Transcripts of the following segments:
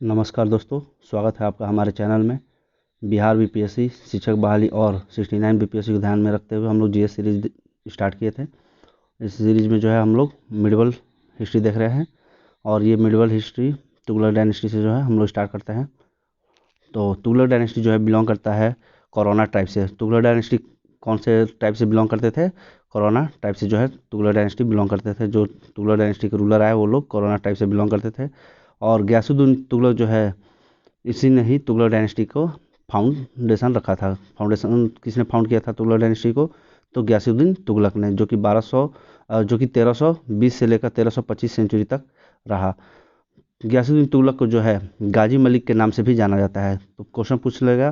नमस्कार दोस्तों, स्वागत है आपका हमारे चैनल में। बिहार बीपीएससी शिक्षक बहाली और 69 बीपीएससी को ध्यान में रखते हुए हम लोग जीएस सीरीज स्टार्ट किए थे। इस सीरीज में जो है हम लोग मिडिवल हिस्ट्री देख रहे हैं और ये मिडिवल हिस्ट्री तुगलक डायनेस्टी से जो है हम लोग स्टार्ट करते हैं। तो तुगलक डायनेस्टी जो है बिलोंग करता है कोरोना टाइप से। तुगलक डायनेस्टी कौन से टाइप से बिलोंग करते थे? कोरोना टाइप से जो है तुगलक डायनेस्टी बिलोंग करते थे। जो तुगलक डायनेस्टी के रूलर आए वो लोग कोरोना टाइप से बिलोंग करते थे। और गयासुद्दीन तुगलक जो है, इसी ने ही तुगलक डायनेस्टी को फाउंडेशन रखा था। फाउंडेशन किसने फाउंड किया था तुगलक डायनेस्टी को? तो गयासुद्दीन तुगलक ने, जो कि 1320 से लेकर 1325 सेंचुरी तक रहा। गयासुद्दीन तुगलक को जो है गाजी मलिक के नाम से भी जाना जाता है। तो क्वेश्चन पूछ लेगा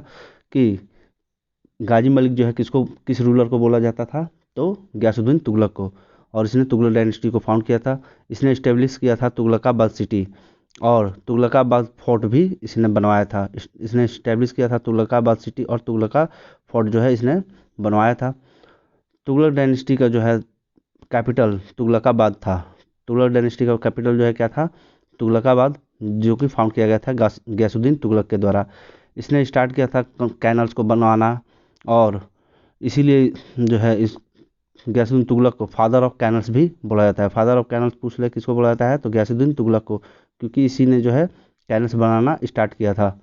कि गाजी मलिक जो है किस रूलर को बोला जाता था? तो गयासुद्दीन तुगलक को। और इसने तुगलक डायनेस्टी को फाउंड किया था। इसने इस्टेब्लिश किया था तुगलकाबाद सिटी और तुगलकाबाद फोर्ट भी इसने बनवाया था। इसने इस्टेब्लिश किया था तुगलकाबाद सिटी और तुगलका फोर्ट जो है इसने बनवाया था। तुगलक डायनेस्टी का जो है कैपिटल तुगलकाबाद था। तुगलक डायनेस्टी का कैपिटल जो है क्या था? तुगलकाबाद, जो कि फाउंड किया गया था गयासुद्दीन तुगलक के द्वारा। इसने स्टार्ट किया था कैनल्स को बनवाना और इसीलिए जो है इस गयासुद्दीन तुगलक को फादर ऑफ कैनल्स भी बोला जाता है। फादर ऑफ कैनल्स पूछ ले किसको बोला जाता है? तो गयासुद्दीन तुगलक को, क्योंकि इसी ने जो है कैनल्स बनाना स्टार्ट किया था।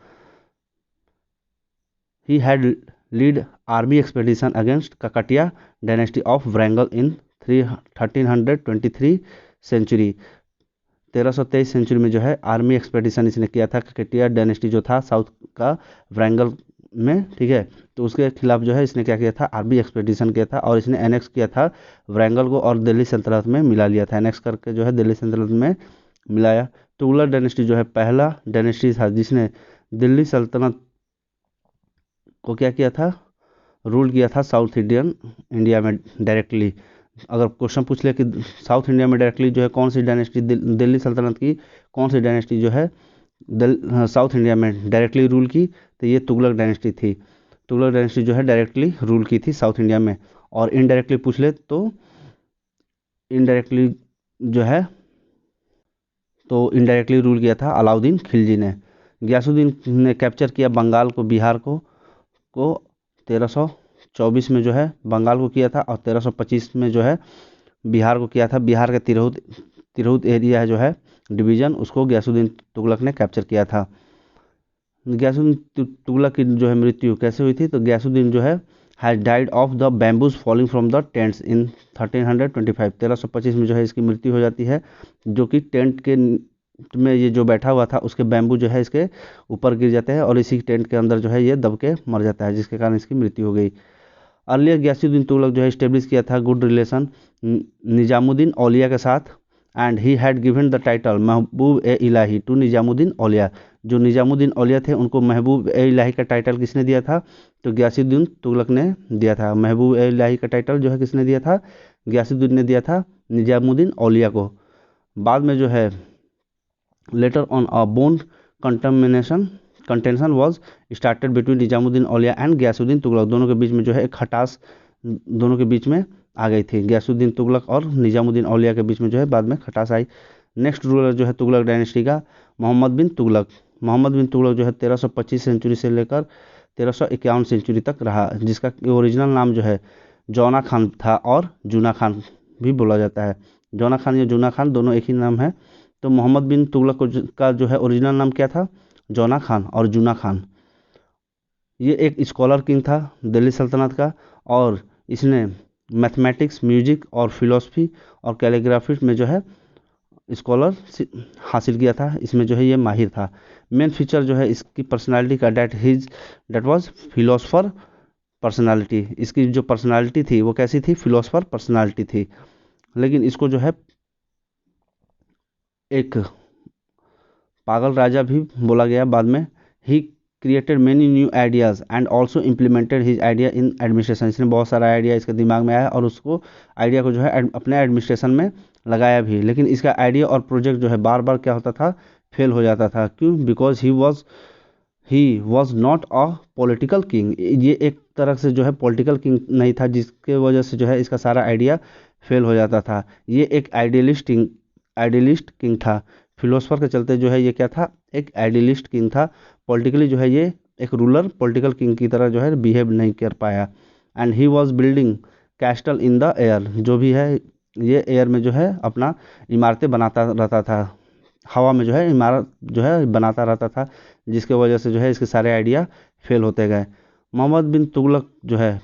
He had lead army expedition against Kakatiya dynasty of Warangal in 1323 century. 1323 century में जो है आर्मी एक्सपेडिशन इसने किया था। ककटिया डायनेस्टी जो था साउथ का वरंगल में, ठीक है, तो उसके खिलाफ जो है इसने क्या किया था? आर्मी एक्सपेडिशन किया था और इसने एनेक्स किया था वरंगल को और दिल्ली सल्तनत में मिला लिया था। एनेक्स करके जो है दिल्ली सल्तनत में मिलाया। तुगलक डायनेस्टी जो है पहला डायनेस्टी था जिसने दिल्ली सल्तनत को क्या किया था? रूल किया था साउथ इंडिया में डायरेक्टली। अगर क्वेश्चन पूछ ले कि साउथ इंडिया में डायरेक्टली जो है कौन सी डायनेस्टी, दिल्ली सल्तनत की कौन सी डायनेस्टी जो है साउथ इंडिया में डायरेक्टली रूल की, तो ये तुगलक डायनेस्टी थी। तुगलक डायनेस्टी जो है डायरेक्टली रूल की थी साउथ इंडिया में। और इनडायरेक्टली पूछ ले तो इनडायरेक्टली जो है इनडायरेक्टली रूल किया था अलाउद्दीन खिलजी ने। गयासुद्दीन ने कैप्चर किया बंगाल को, बिहार को 1324 में जो है बंगाल को किया था और 1325 में जो है बिहार को किया था। बिहार के तिरहुत एरिया जो है डिवीजन, उसको गयासुद्दीन तुगलक ने कैप्चर किया था। गयासुद्दीन तुगलक की जो है मृत्यु कैसे हुई थी? तो गयासुद्दीन जो है has died of the bamboos falling from the tents in 1325। 1325 में जो है इसकी मृत्यु हो जाती है, जो कि टेंट के में ये जो बैठा हुआ था उसके बैम्बू जो है इसके ऊपर गिर जाते हैं और इसी टेंट के अंदर जो है ये दब के मर जाता है, जिसके कारण इसकी मृत्यु हो गई। अर्लियर गयासुद्दीन तुगलक जो है स्टेब्लिश किया था गुड रिलेशन निजामुद्दीन औलिया के साथ and he had given the title Mehboob A Ilahi to Nizamuddin औलिया। जो निजामुद्दीन औलिया थे उनको महबूब ए इलाही का टाइटल किसने दिया था? तो गयासुद्दीन तुगलक ने दिया था। महबूब ए इलाही का टाइटल जो है किसने दिया था? गयासुद्दीन ने दिया था निजामुद्दीन औलिया को। बाद में जो है later on a bone contention was started between Nizamuddin Auliya and Ghiyasuddin Tughlaq. दोनों के बीच में जो है एक खटास दोनों के बीच में आ गई थी। गयासुद्दीन तुगलक और निजामुद्दीन औलिया के बीच में जो है बाद में खटास आई। नेक्स्ट रूलर जो है तुगलक डायनेस्टी का मोहम्मद बिन तुगलक। मोहम्मद बिन तुगलक जो है 1325 सेंचुरी से लेकर 1351 सेंचुरी तक रहा, जिसका ओरिजिनल नाम जो है जौना खान था और जूना खान भी बोला जाता है। जौना खान या जूना खान दोनों एक ही नाम है। तो मोहम्मद बिन तुगलक का जो है ओरिजिनल नाम क्या था? जौना खान और जूना खान। ये एक स्कॉलर किंग था दिल्ली सल्तनत का और इसने मैथमेटिक्स, म्यूजिक और फिलोसफी और कैलीग्राफी में जो है स्कॉलर हासिल किया था। इसमें जो है ये माहिर था। मेन फीचर जो है इसकी पर्सनालिटी का डेट वाज फिलोसफर पर्सनालिटी। इसकी जो पर्सनालिटी थी वो कैसी थी? फिलोसफर पर्सनालिटी थी। लेकिन इसको जो है एक पागल राजा भी बोला गया बाद में। He created many new ideas and also implemented his idea in administration. इसने बहुत सारा आइडिया इसके दिमाग में आया और उसको आइडिया को जो है अपने एडमिनिस्ट्रेशन में लगाया भी। लेकिन इसका आइडिया और प्रोजेक्ट जो है बार बार क्या होता था? फेल हो जाता था। क्यों? Because he was not a political king. ये एक तरह से जो है पॉलिटिकल किंग नहीं था, जिसके वजह से जो है इसका सारा आइडिया फेल हो जाता था। ये एक आइडियलिस्ट किंग था। फिलोसफर के चलते जो है ये क्या था? एक आइडियलिस्ट किंग था। पॉलिटिकली जो है ये एक रूलर पॉलिटिकल किंग की तरह जो है बिहेव नहीं कर पाया। And he was building castle in the air, जो भी है ये एयर में जो है अपना इमारतें बनाता रहता था, हवा में जो है इमारत जो है बनाता रहता था, जिसके वजह से जो है इसके सारे आइडिया फेल होते गए। मोहम्मद बिन तुगलक जो है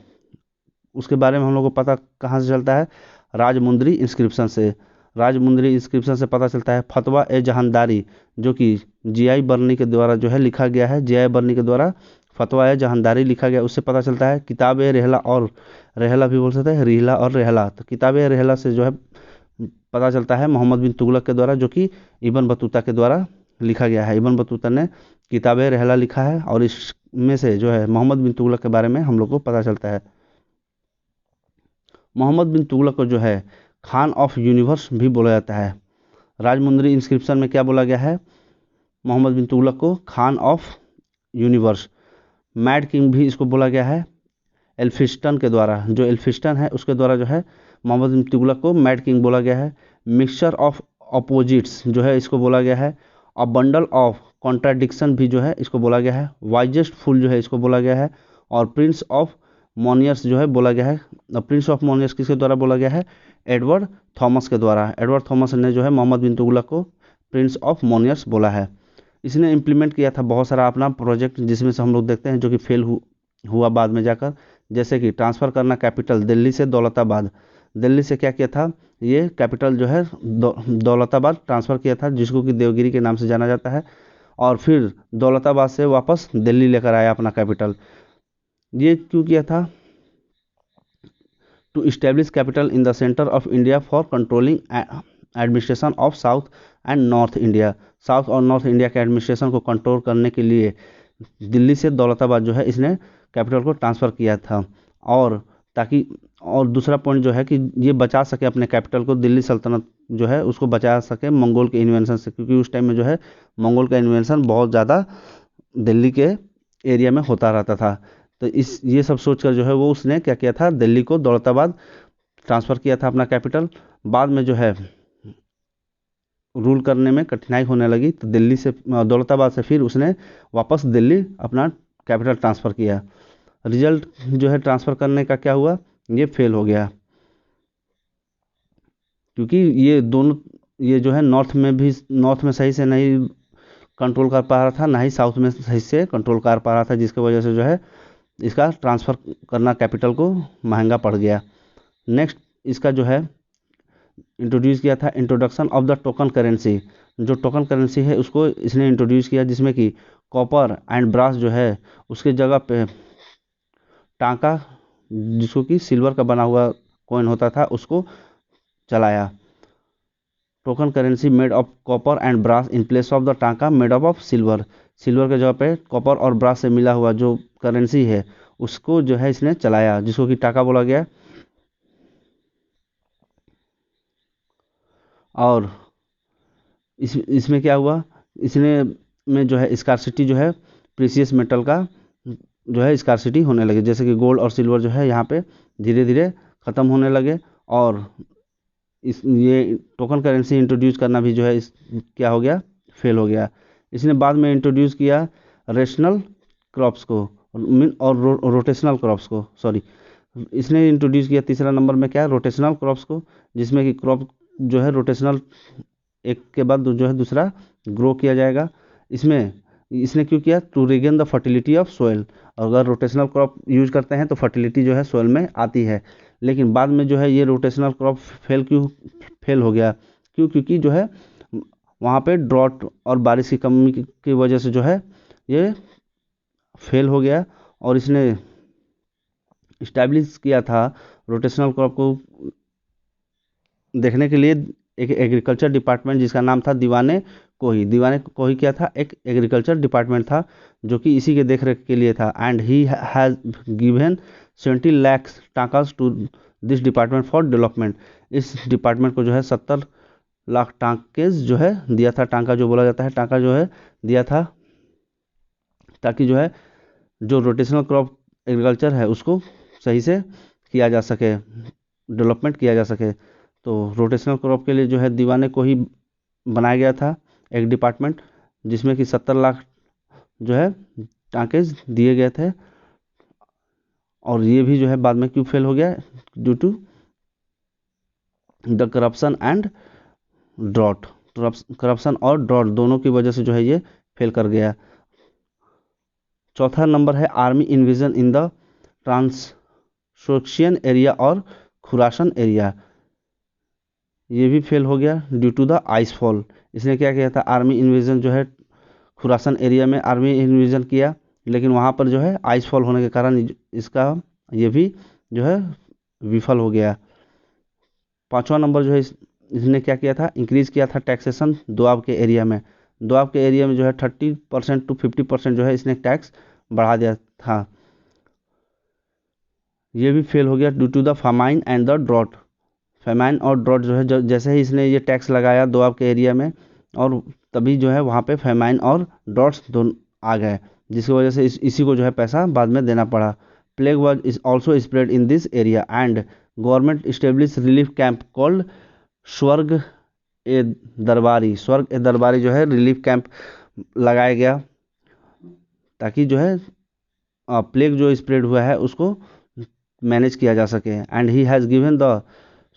उसके बारे में हम लोग को पता कहाँ से चलता है, राजमुंदरी इंस्क्रिप्शन से। राजमुंदरी इंस्क्रिप्शन से पता चलता है फतवा ए जहानदारी, जो कि जीआई बर्नी के द्वारा जो है लिखा गया है। जीआई बर्नी के द्वारा फतवा ए जहानदारी लिखा गया, उससे पता चलता है। किताब ए रहला, और रहला भी बोल सकते हैं, रिहला और रहला। तो किताब ए रहला से जो है पता चलता है मोहम्मद बिन तुगलक के द्वारा, जो कि इब्न बतूता के द्वारा लिखा गया है। इब्न बतूता ने किताब ए रहला लिखा है, और इसमें से जो है मोहम्मद बिन तुगलक के बारे में हम लोग को पता चलता है। मोहम्मद बिन तुगलक को जो है खान ऑफ यूनिवर्स भी बोला जाता है। राजमुंदरी इंस्क्रिप्शन में क्या बोला गया है, मोहम्मद बिन तुगलक को Khan of universe. Mad king भी इसको बोला गया है एल्फिस्टन के द्वारा, जो एल्फिस्टन है उसके द्वारा जो है मोहम्मद बिन तुगलक को मैड किंग बोला गया है। मिक्सचर ऑफ अपोजिट्स जो है इसको बोला गया है। अ बंडल ऑफ कॉन्ट्राडिक्शन भी जो है इसको बोला गया है। वाइजेस्ट फूल जो है इसको बोला गया है। और प्रिंस ऑफ मोनियर्स जो है बोला गया है। प्रिंस ऑफ मोनियर्स किसके द्वारा बोला गया है, एडवर्ड थॉमस के द्वारा। एडवर्ड थॉमस ने जो है मोहम्मद बिन तुगलक को प्रिंस ऑफ मोनियर्स बोला है। इसने इम्प्लीमेंट किया था बहुत सारा अपना प्रोजेक्ट, जिसमें से हम लोग देखते हैं जो कि फेल हुआ बाद में जाकर। जैसे कि ट्रांसफ़र करना कैपिटल दिल्ली से दौलताबाद। दिल्ली से क्या किया था, ये कैपिटल जो है दौलताबाद ट्रांसफ़र किया था, जिसको कि देवगिरी के नाम से जाना जाता है। और फिर दौलताबाद से वापस दिल्ली लेकर आया अपना कैपिटल। ये क्यों किया था, to establish capital in the centre of India for controlling administration of south and north India. South और नॉर्थ इंडिया के एडमिनिस्ट्रेशन को कंट्रोल करने के लिए दिल्ली से दौलताबाद जो है इसने कैपिटल को ट्रांसफ़र किया था। और ताकि, और दूसरा पॉइंट जो है कि ये बचा सके अपने कैपिटल को, दिल्ली सल्तनत जो है उसको बचा सके मंगोल के इन्वेंशन से, क्योंकि उस टाइम में जो है मंगोल का इन्वेंशन बहुत ज़्यादा दिल्ली के एरिया में होता रहता था। तो इस ये सब सोचकर जो है वो उसने क्या किया था, दिल्ली को दौलताबाद ट्रांसफ़र किया था अपना कैपिटल। बाद में जो है रूल करने में कठिनाई होने लगी, तो दिल्ली से दौलताबाद से फिर उसने वापस दिल्ली अपना कैपिटल ट्रांसफ़र किया। रिजल्ट जो है ट्रांसफ़र करने का क्या हुआ, ये फेल हो गया, क्योंकि ये दोनों, ये जो है नॉर्थ में सही से नहीं कंट्रोल कर पा रहा था, ना ही साउथ में सही से कंट्रोल कर पा रहा था, जिसकी वजह से जो है इसका ट्रांसफ़र करना कैपिटल को महंगा पड़ गया। नेक्स्ट इसका जो है इंट्रोड्यूस किया था introduction of the token currency. जो टोकन करेंसी है उसको इसने इंट्रोड्यूस किया, जिसमें कि कॉपर एंड ब्रास जो है उसके जगह पे टांका, जिसको कि सिल्वर का बना हुआ कॉइन होता था, उसको चलाया। Token currency made of copper and brass in place of the tanka made of silver. Silver के जगह पे कॉपर और ब्रास से मिला हुआ जो करेंसी है उसको जो है इसने चलाया, जिसको कि टाका बोला गया। और इसमें क्या हुआ, इसने में जो है स्कार्सिटी जो है प्रीसियस मेटल का जो है स्कार्सिटी होने लगे, जैसे कि गोल्ड और सिल्वर जो है यहाँ पे धीरे धीरे ख़त्म होने लगे। और ये टोकन करेंसी इंट्रोड्यूस करना भी जो है क्या हो गया, फेल हो गया। इसने बाद में इंट्रोड्यूस किया रेशनल क्रॉप्स को और रोटेशनल क्रॉप्स को, सॉरी, इसने इंट्रोड्यूस किया तीसरा नंबर में क्या, रोटेशनल क्रॉप्स को, जिसमें कि क्रॉप जो है रोटेशनल एक के बाद जो है दूसरा ग्रो किया जाएगा। इसमें इसने क्यों किया, to regain the fertility of soil. अगर रोटेशनल क्रॉप यूज करते हैं तो फर्टिलिटी जो है सोयल में आती है। लेकिन बाद में जो है ये रोटेशनल क्रॉप फेल हो गया, क्योंकि जो है वहाँ पे ड्रॉट और बारिश की कमी की वजह से जो है ये फेल हो गया। और इसने इस्टेब्लिश किया था रोटेशनल क्रॉप को देखने के लिए एक एग्रीकल्चर डिपार्टमेंट, जिसका नाम था दीवाने कोही। दीवाने कोही क्या था, एक एग्रीकल्चर डिपार्टमेंट था जो कि इसी के देख रेख के लिए था। And he has given 70 lakh takas to this department for development. इस डिपार्टमेंट को जो है 70 लाख टाँकेज जो है दिया था, टाँका जो बोला जाता है, टाँका जो है दिया था, ताकि जो है जो रोटेशनल क्रॉप एग्रीकल्चर है उसको सही से किया जा सके, डेवलपमेंट किया जा सके। तो रोटेशनल क्रॉप के लिए जो है दीवाने को ही बनाया गया था एक डिपार्टमेंट, जिसमें कि 70 लाख जो है टाँके दिए गए थे। और ये भी जो है बाद में क्यों फेल हो गया, due to the corruption and drought. Corruption और ड्रॉट दोनों की वजह से जो है ये फेल कर गया। चौथा नंबर है army invasion in the Transoxian area और खुरासन एरिया। ये भी फेल हो गया ड्यू टू द आइसफॉल। इसने क्या किया था, आर्मी इन्वेजन जो है खुरासन एरिया में आर्मी इन्वेजन किया, लेकिन वहाँ पर जो है आइसफॉल होने के कारण इसका ये भी जो है विफल हो गया। पांचवा नंबर जो है इसने क्या किया था, इंक्रीज किया था टैक्सेशन दोआब के एरिया में। दोआब के एरिया में जो है 30% to 50% जो है इसने टैक्स बढ़ा दिया था। ये भी फेल हो गया due to the famine and the drought. Famine और ड्रॉट जो है जैसे ही इसने ये टैक्स लगाया दोआब के एरिया में, और तभी जो है वहाँ पे फेमाइन और ड्रॉट्स दोनों आ गए, जिसकी वजह से इसी को जो है पैसा बाद में देना पड़ा। Plague was is also spread in this area and government establish relief camp called स्वर्ग ए दरबारी। स्वर्ग ए दरबारी जो है रिलीफ कैंप लगाया गया, ताकि जो है प्लेग जो स्प्रेड हुआ है उसको मैनेज किया जा सके। And he has given the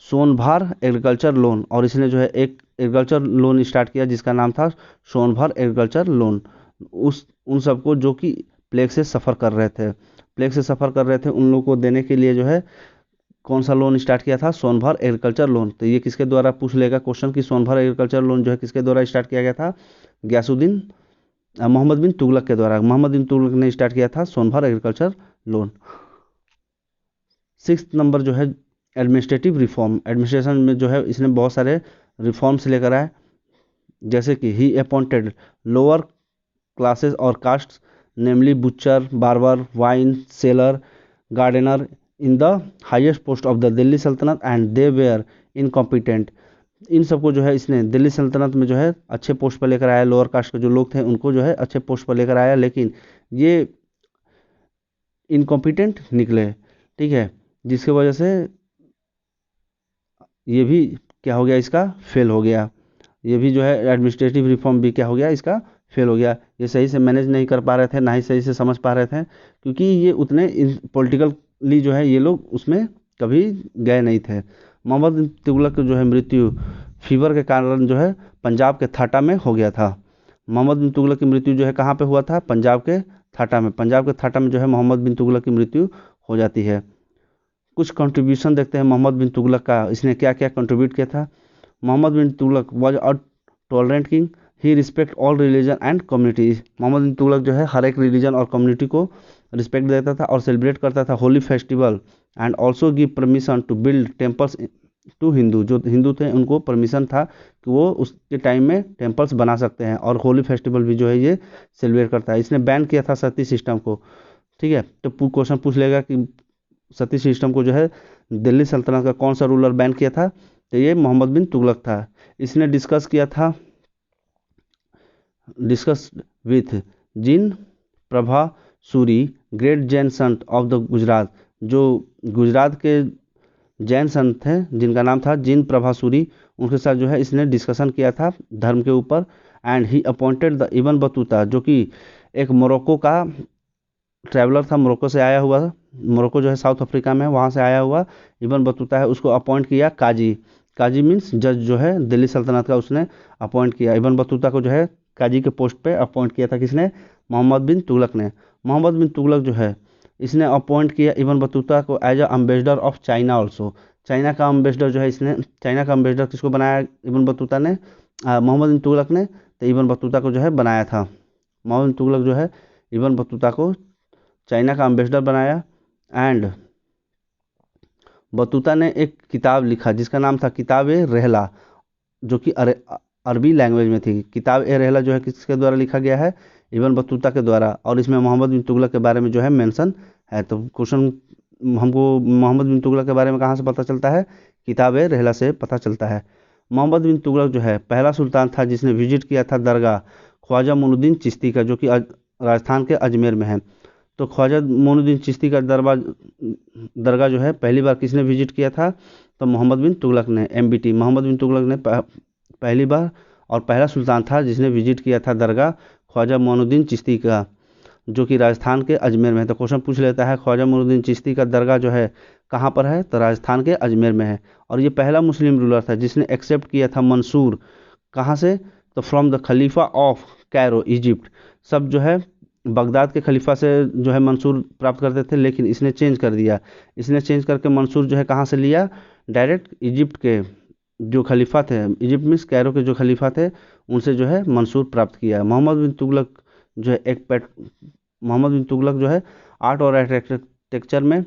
सोनभर एग्रीकल्चर लोन, और इसने जो है एक एग्रीकल्चर लोन स्टार्ट किया जिसका नाम था सोनभर एग्रीकल्चर लोन। उन सबको जो कि प्लेग से सफ़र कर रहे थे, उन लोगों को देने के लिए जो है कौन सा लोन स्टार्ट किया था, सोनभर एग्रीकल्चर लोन। तो ये किसके द्वारा पूछ लेगा क्वेश्चन कि सोनभर एग्रीकल्चर लोन जो है किसके द्वारा स्टार्ट किया गया था, गयासुद्दीन मोहम्मद बिन तुगलक के द्वारा। मोहम्मद बिन तुगलक ने स्टार्ट किया था सोनभर एग्रीकल्चर लोन। 6th नंबर जो है एडमिनिस्ट्रेटिव रिफॉर्म। एडमिनिस्ट्रेशन में जो है इसने बहुत सारे रिफॉर्म्स लेकर आए, जैसे कि ही अपॉइंटेड लोअर क्लासेस और caste, namely butcher, barber, wine seller, gardener in the highest post of the Delhi sultanate and they were incompetent. इन सबको जो है इसने दिल्ली सल्तनत में जो है अच्छे पोस्ट पर लेकर आया। लोअर कास्ट के जो लोग थे उनको जो है अच्छे पोस्ट पर लेकर आया, लेकिन ये इनकॉम्पिटेंट निकले, ठीक है, जिसकी वजह से ये भी क्या हो गया, इसका फेल हो गया। ये भी जो है एडमिनिस्ट्रेटिव रिफॉर्म भी क्या हो गया, इसका फेल हो गया। ये सही से मैनेज नहीं कर पा रहे थे, ना ही सही से समझ पा रहे थे, क्योंकि ये उतने पॉलिटिकली जो है ये लोग उसमें कभी गए नहीं थे। मोहम्मद बिन तुगलक की जो है मृत्यु फीवर के कारण जो है पंजाब के थाटा में हो गया था। मोहम्मद बिन तुगलक की मृत्यु जो है कहाँ पे हुआ था, पंजाब के थाटा में। पंजाब के थाटा में जो है मोहम्मद बिन तुगलक की मृत्यु हो जाती है। कुछ कंट्रीब्यूशन देखते हैं मोहम्मद बिन तुगलक का, इसने क्या क्या कंट्रीब्यूट किया था। Mohammad bin Tughlaq was a tolerant king, he respect all religion and communities. Mohammad bin Tughlaq जो है हर एक रिलीजन और कम्युनिटी को रिस्पेक्ट देता था और सेलिब्रेट करता था Holi festival, and also give permission to build temples to Hindu. जो हिंदू थे उनको परमिशन था कि वो उसके टाइम में टेम्पल्स बना सकते हैं, और होली फेस्टिवल भी जो है ये सेलिब्रेट करता है। इसने बैन किया था सती सिस्टम को, ठीक है। तो क्वेश्चन पूछ लेगा कि सती सिस्टम को जो है दिल्ली सल्तनत का कौन सा रूलर बैन किया था, तो ये मोहम्मद बिन तुगलक था। इसने discuss with Jin Prabha Suri, great Jain sant of the Gujarat. जो गुजरात के जैन संत थे जिनका नाम था जिन प्रभा सूरी, उनके साथ जो है इसने डिस्कशन किया था धर्म के ऊपर। And he appointed the Ibn Battuta, जो कि एक मोरक्को का ट्रैवलर था, मोरक्को से आया हुआ। मोरक्को जो है साउथ अफ्रीका में, वहाँ से आया हुआ इब्न बतूता है, उसको अपॉइंट किया काजी। काजी मीन्स जज जो है दिल्ली सल्तनत का, उसने अपॉइंट किया। इब्न बतूता को जो है काजी के पोस्ट पे अपॉइंट किया था किसने, मोहम्मद बिन तुगलक ने। मोहम्मद बिन तुगलक जो है इसने अपॉइंट किया इब्न बतूता को as a ambassador of China also. China का अम्बेसडर जो है इसने, चाइना का अम्बेसडर किसको बनाया इब्न बतूता ने, मोहम्मद बिन तुगलक ने। तो इब्न बतूता को जो है बनाया था, मोहम्मद बिन तुगलक जो है इब्न बतूता को चाइना का अम्बेसडर बनाया। एंड बतूता ने एक किताब लिखा जिसका नाम था किताब ए रहला, जो कि अरबी लैंग्वेज में थी। किताब ए रहला जो है किसके द्वारा लिखा गया है, इब्न बतूता के द्वारा, और इसमें मोहम्मद बिन तुगलक के बारे में जो है मेंशन है। तो क्वेश्चन हमको मोहम्मद बिन तुगलक के बारे में कहाँ से पता चलता है, किताब ए रहला से पता चलता है। मोहम्मद बिन तुगलक जो है पहला सुल्तान था जिसने विजिट किया था दरगाह ख्वाजा मोइनुद्दीन चिश्ती का, जो कि राजस्थान के अजमेर में है। तो ख्वाजा मोइनुद्दीन चिश्ती का दरगाह जो है पहली बार किसने विजिट किया था, तो मोहम्मद बिन तुगलक ने, MBT मोहम्मद बिन तुगलक ने पहली बार और पहला सुल्तान था जिसने विजिट किया था दरगाह ख्वाजा मोइनुद्दीन चिश्ती का, जो कि राजस्थान के अजमेर में है। तो क्वेश्चन पूछ लेता है ख्वाजा मोइनुद्दीन चिश्ती का दरगाह जो है कहाँ पर है, तो राजस्थान के अजमेर में है। और ये पहला मुस्लिम रूलर था जिसने एक्सेप्ट किया था मंसूर, कहाँ से, तो from the khalifa of Cairo Egypt. सब जो है बगदाद के खलीफा से जो है मंसूर प्राप्त करते थे, लेकिन इसने चेंज कर दिया। इसने चेंज करके मंसूर जो है कहाँ से लिया, डायरेक्ट इजिप्ट के जो खलीफा थे, इजिप्ट मीन्स कैरो के जो खलीफा थे उनसे जो है मंसूर प्राप्त किया। मोहम्मद बिन तुगलक जो है मोहम्मद बिन तुगलक जो है आर्ट और आर्किटेक्चर में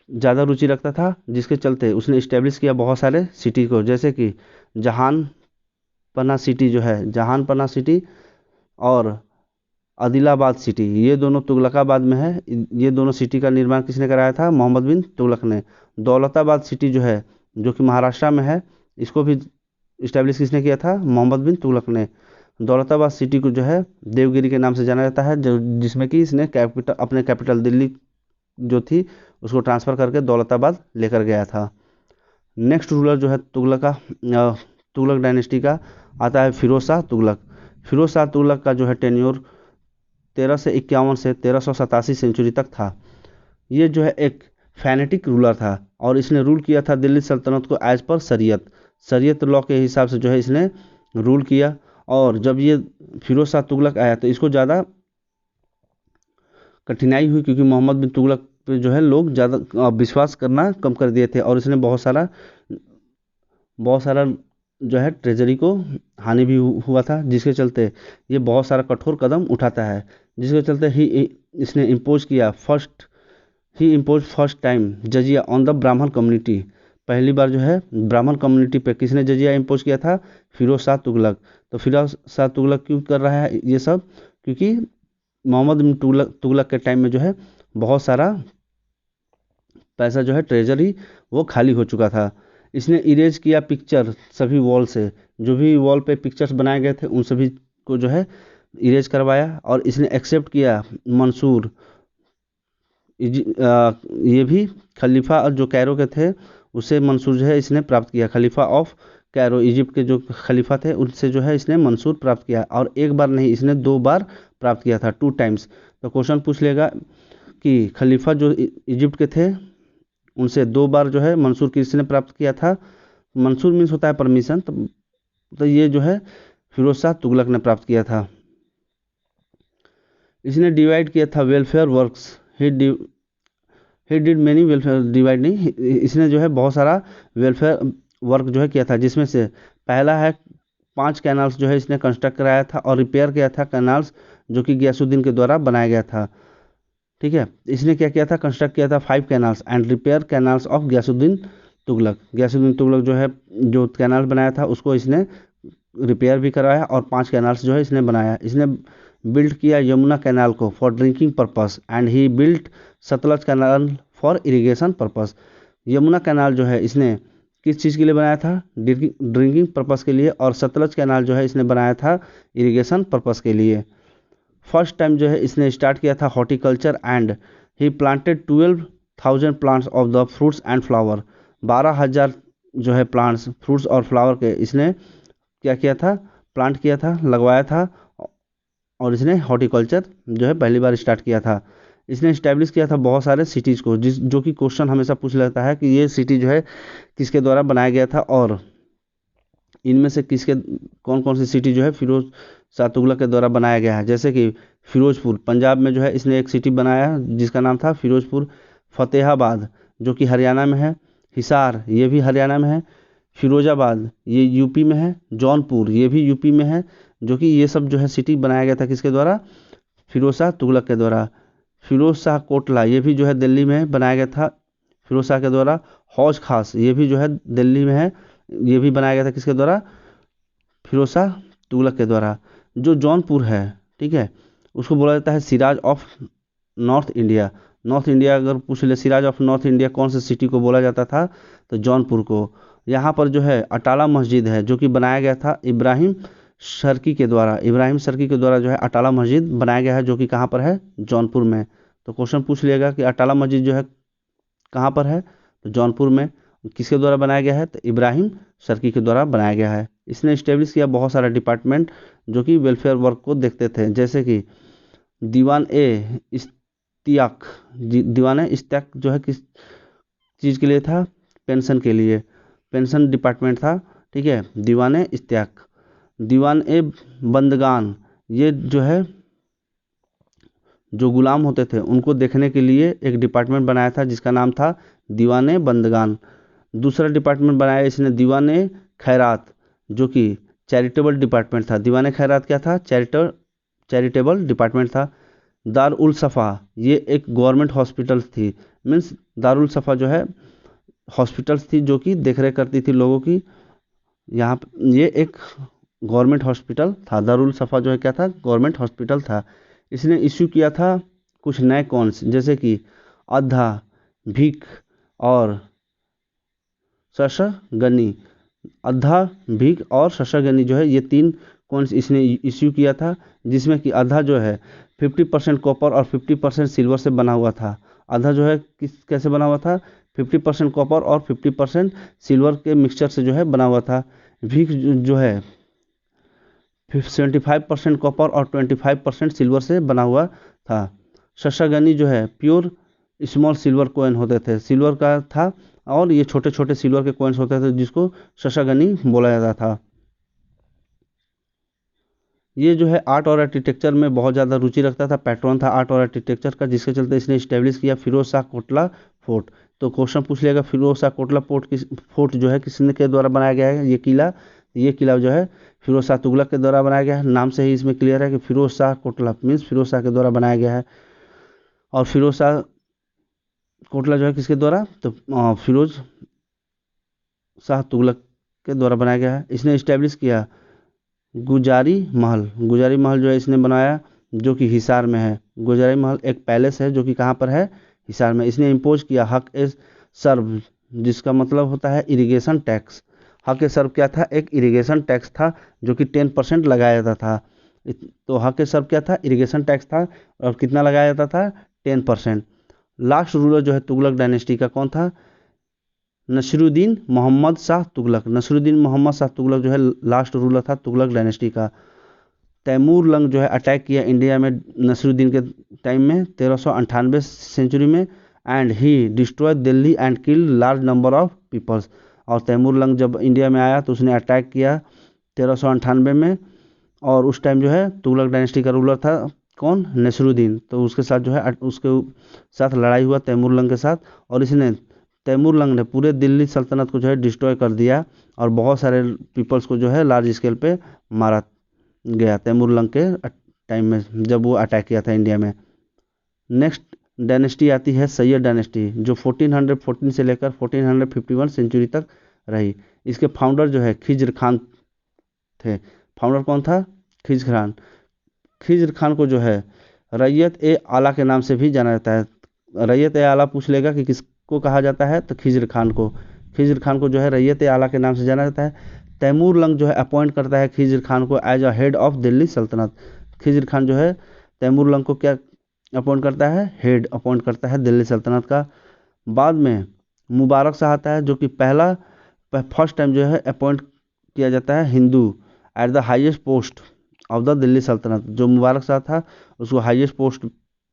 ज़्यादा रुचि रखता था, जिसके चलते उसने इस्टेब्लिश किया बहुत सारे सिटी को, जैसे कि जहानपना सिटी जो है, जहानपना सिटी और आदिलाबाद सिटी, ये दोनों तुगलकाबाद में है। ये दोनों सिटी का निर्माण किसने कराया था, मोहम्मद बिन तुगलक ने। दौलताबाद सिटी जो है, जो कि महाराष्ट्र में है, इसको भी इस्टेब्लिश किसने किया था, मोहम्मद बिन तुगलक ने। दौलताबाद सिटी को जो है देवगिरी के नाम से जाना जाता है, जो जिसमें कि इसने अपने कैपिटल दिल्ली जो थी उसको ट्रांसफ़र करके दौलताबाद लेकर गया था। नेक्स्ट रूलर जो है तुगलक डायनेस्टी का आता है फिरोज शाह तुगलक। फिरोज शाह तुगलक का जो है टेन्योर 1351 से 1387 सेंचुरी तक था। ये जो है एक फैनेटिक रूलर था और इसने रूल किया था दिल्ली सल्तनत को एज पर शरीयत लॉ के हिसाब से जो है इसने रूल किया। और जब ये फिरोज शाह तुगलक आया तो इसको ज़्यादा कठिनाई हुई, क्योंकि मोहम्मद बिन तुगलक पे जो है लोग ज़्यादा विश्वास करना कम कर दिए थे, और इसने बहुत सारा जो है ट्रेजरी को हानि भी हुआ था, जिसके चलते ये बहुत सारा कठोर कदम उठाता है, जिसके चलते इसने impose first time jizya on the Brahmin community. पहली बार जो है ब्राह्मण कम्युनिटी पे किसने जजिया इम्पोज किया था, फिरोज शाह तुगलक। तो फिरोज शाह तुगलक क्यों कर रहा है ये सब, क्योंकि मोहम्मद बिन तुगलक के टाइम में जो है बहुत सारा पैसा जो है ट्रेजरी वो खाली हो चुका था। इसने इरेज किया पिक्चर सभी वॉल से, जो भी वॉल पे पिक्चर्स बनाए गए थे उन सभी को जो है इरेज करवाया। और इसने एक्सेप्ट किया मंसूर, ये भी खलीफा जो कैरो के थे उससे मंसूर जो है इसने प्राप्त किया। खलीफा ऑफ कैरो इजिप्ट के जो खलीफा थे उनसे जो है इसने मंसूर प्राप्त किया, और एक बार नहीं इसने 2 बार प्राप्त किया था, 2 टाइम्स। तो क्वेश्चन पूछ लेगा कि खलीफा जो इजिप्ट के थे उनसे 2 बार जो है मंसूर किसने प्राप्त किया था। मंसूर मीन्स होता है परमिशन, तो ये जो है फिरोज शाह तुगलक ने प्राप्त किया था। इसने डिवाइड किया था welfare works, he did many welfare, divide नहीं, इसने जो है बहुत सारा वेलफेयर वर्क जो है किया था, जिसमें से पहला है 5 कैनाल्स जो है इसने कंस्ट्रक्ट कराया था और रिपेयर किया था कैनाल्स, जो कि गयासुद्दीन के द्वारा बनाया गया था। ठीक है, इसने क्या किया था, कंस्ट्रक्ट किया था 5 canals and repair canals of Ghiyasuddin Tughlaq. Ghiyasuddin Tughlaq जो है जो कैनाल बनाया था उसको इसने रिपेयर भी कराया, और 5 कैनाल्स जो है इसने बनाया। इसने बिल्ड किया यमुना कैनाल को for drinking purpose, and he built Sutlej canal for irrigation purpose. Yamuna canal जो है इसने किस चीज़ के लिए बनाया था, ड्रिंकिंग पर्पस के लिए, और सतलज कैनाल जो है इसने बनाया था इरिगेशन पर्पस के लिए। फर्स्ट टाइम जो है इसने स्टार्ट किया था horticulture, and he planted 12,000 plants of the fruits and flower. 12,000 जो है प्लांट्स फ्रूट्स और फ्लावर के इसने क्या किया था, प्लांट किया था, लगवाया था, और इसने हॉर्टिकल्चर जो है पहली बार स्टार्ट किया था। इसने इस्टेब्लिश किया था बहुत सारे सिटीज़ को, जो कि क्वेश्चन हमेशा पूछ लेता है कि ये सिटी जो है किसके द्वारा बनाया गया था, और इनमें से कौन कौन सी सिटी जो है फिरोज शाह तुगलक के द्वारा बनाया गया है। जैसे कि फिरोजपुर पंजाब में जो है इसने एक सिटी बनाया जिसका नाम था फिरोजपुर। फतेहाबाद जो कि हरियाणा में है। हिसार ये भी हरियाणा में है। फिरोजाबाद ये यूपी में है। जौनपुर ये भी यूपी में है, जो कि ये सब जो है सिटी बनाया गया था किसके द्वारा, फिरोज शाह तुगलक के द्वारा। फिरोज शाह कोटला ये भी जो है दिल्ली में बनाया गया था फिरोज शाह के द्वारा। हौज खास ये भी जो है दिल्ली में है, ये भी बनाया गया था किसके द्वारा, फिरोज शाह तुगलक के द्वारा। जो जौनपुर है, ठीक है, उसको बोला जाता है Siraj of north India. North India अगर पूछ ले सिराज ऑफ नॉर्थ इंडिया कौन से सिटी को बोला जाता था, तो जौनपुर को। यहाँ पर जो है अटाला मस्जिद है जो कि बनाया गया था इब्राहिम शर्की के द्वारा। इब्राहिम शर्की के द्वारा जो है अटाला मस्जिद बनाया गया है, जो कि कहाँ पर है, जौनपुर में। तो क्वेश्चन पूछ लिएगा कि अटाला मस्जिद जो है कहाँ पर है, तो जौनपुर में। किसके द्वारा बनाया गया है, तो इब्राहिम शर्की के द्वारा बनाया गया है। इसने इस्टेब्लिश किया बहुत सारा डिपार्टमेंट जो कि वेलफेयर वर्क को देखते थे, जैसे कि दीवान ए इश्तियाक। दीवान ए इश्तियाक जो है किस चीज़ के लिए था? पेंशन के लिए, पेंशन डिपार्टमेंट था, ठीक है, दीवान ए इश्तियाक। दीवान ए बंदगान, ये जो है जो गुलाम होते थे उनको देखने के लिए एक डिपार्टमेंट बनाया था जिसका नाम था दीवान ए बंदगान। दूसरा डिपार्टमेंट बनाया इसने दीवान ए खैरात, जो कि चैरिटेबल डिपार्टमेंट था। दीवान ए खैरात क्या था? चैरिटेबल डिपार्टमेंट था। दारुल सफ़ा, ये एक गवर्नमेंट हॉस्पिटल थी, मीन्स दारुल सफ़ा जो है हॉस्पिटल्स थी जो कि देखरेख करती थी लोगों की। यहाँ ये एक गवर्नमेंट हॉस्पिटल था। दारुल सफ़ा जो है क्या था? गवर्नमेंट हॉस्पिटल था। इसने इश्यू किया था कुछ नए कॉइन्स, जैसे कि अद्धा, भीख और शशगनी। अद्धा, भीख और शशगनी जो है ये 3 कॉइन्स इसने इश्यू किया था, जिसमें कि आधा जो है 50% कॉपर और 50% सिल्वर से बना हुआ था। आधा जो है कैसे बना हुआ था? 50% कॉपर और 50% सिल्वर के मिक्सचर से जो है बना हुआ था। भीख जो है 75% कॉपर और 25% सिल्वर से बना हुआ था। शशगनी जो है प्योर स्मॉल सिल्वर कॉइन होते थे, सिल्वर का था, और ये छोटे छोटे सिल्वर के कॉइन्स होते थे जिसको शशगनी बोला जाता था। ये जो है आर्ट और आर्किटेक्चर में बहुत ज़्यादा रुचि रखता था, पैट्रन था आर्ट और आर्किटेक्चर का, जिसके चलते इसने इस्टेब्लिश किया फिरोज शाह कोटला फोर्ट। तो क्वेश्चन पूछ लिएगा फिरोज शाह कोटला फोर्ट जो है किसने के द्वारा बनाया गया है? ये किला जो है फिरोज शाह तुगलक के द्वारा बनाया गया है। नाम से ही इसमें क्लियर है कि फिरोज शाह कोटला मीन्स फिरोज शाह के द्वारा बनाया गया है। और फिरोज शाह कोटला जो है किसके द्वारा? तो फिरोज शाह तुगलक के द्वारा बनाया गया है। इसने इस्टेब्लिश किया गुजारी महल जो है इसने बनाया, जो कि हिसार में है। गुजारी महल एक पैलेस है जो कि कहाँ पर है? हिसार में। इसने इम्पोज किया हक ए सर्व, जिसका मतलब होता है इरिगेशन टैक्स। हक ए सर्व क्या था? एक इरिगेशन टैक्स था जो कि 10% लगाया जाता था। तो हक ए सर्व क्या था? इरिगेशन टैक्स था, और कितना लगाया जाता था? 10%। लास्ट रूलर जो है तुगलक डायनेस्टी का कौन था? नसरुद्दीन मोहम्मद शाह तुगलक। नसरुद्दीन मोहम्मद शाह तुगलक जो है लास्ट रूलर था तुगलक डायनेस्टी का। तैमूर लंग जो है अटैक किया इंडिया में नसरुद्दीन के टाइम में 1398 सेंचुरी में, and he destroy Delhi and kill large number of peoples. और तैमूर लंग जब इंडिया में आया तो उसने अटैक किया 1398 में, और उस टाइम जो है तुगलक डायनेस्टी का रूलर था कौन? नसरुद्दीन। तो उसके साथ जो है उसके साथ लड़ाई हुआ तैमूर लंग के साथ, और इसने तैमूर लंग ने पूरे दिल्ली सल्तनत को जो है डिस्ट्रॉय कर दिया, और बहुत सारे पीपल्स को जो है लार्ज स्केल पे मारा गया तैमूर लंग के टाइम में जब वो अटैक किया था इंडिया में। नेक्स्ट डायनेस्टी आती है सैयद डायनेस्टी, जो 1414 से लेकर 1451 सेंचुरी तक रही। इसके फाउंडर जो है खिज्र खान थे। फाउंडर कौन था? खिज्र खान। खिज्र खान को जो है रैयत ए आला के नाम से भी जाना जाता है। रैयत ए आला पूछ लेगा कि किसको कहा जाता है? तो खिज्र खान को। खिज्र खान को जो है रैयत ए आला के नाम से जाना जाता है। तैमूर लंग जो है अपॉइंट करता है खिज्र खान को as a head of Delhi sultanate. Khizr Khan जो है तैमूर लंग को क्या अपॉइंट करता है? हेड अपॉइंट करता है दिल्ली सल्तनत का। बाद में मुबारक शाह आता है, जो कि फर्स्ट टाइम जो है अपॉइंट किया जाता है Hindu at the highest post of the Delhi सल्तनत। जो मुबारक शाह था उसको हाईएस्ट पोस्ट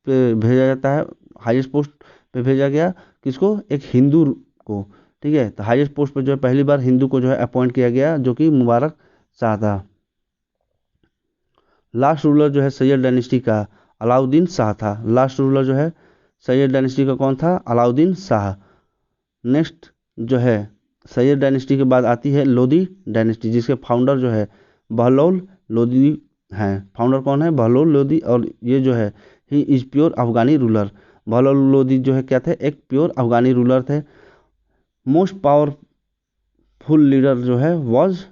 पे भेजा जाता है, हाईएस्ट पोस्ट पे भेजा गया किसको? एक हिंदू को, ठीक है। तो हाईएस्ट पोस्ट पे जो है पहली बार हिंदू को जो है अपॉइंट किया गया, जो कि मुबारक शाह था। लास्ट रूलर जो है सैयद डायनेस्टी का अलाउद्दीन शाह था। लास्ट रूलर जो है सैयद डायनेस्टी का कौन था? अलाउद्दीन शाह। नेक्स्ट जो है सैयद डायनेस्टी के बाद आती है लोधी डायनेस्टी, जिसके फाउंडर जो है बहलोल लोधी हैं। फाउंडर कौन है? बहलोल लोधी। और ये जो है he is pure Afghani ruler. Bahlol Lodhi जो है क्या थे? एक प्योर अफगानी रूलर थे। मोस्ट पावरफुल लीडर जो है वाज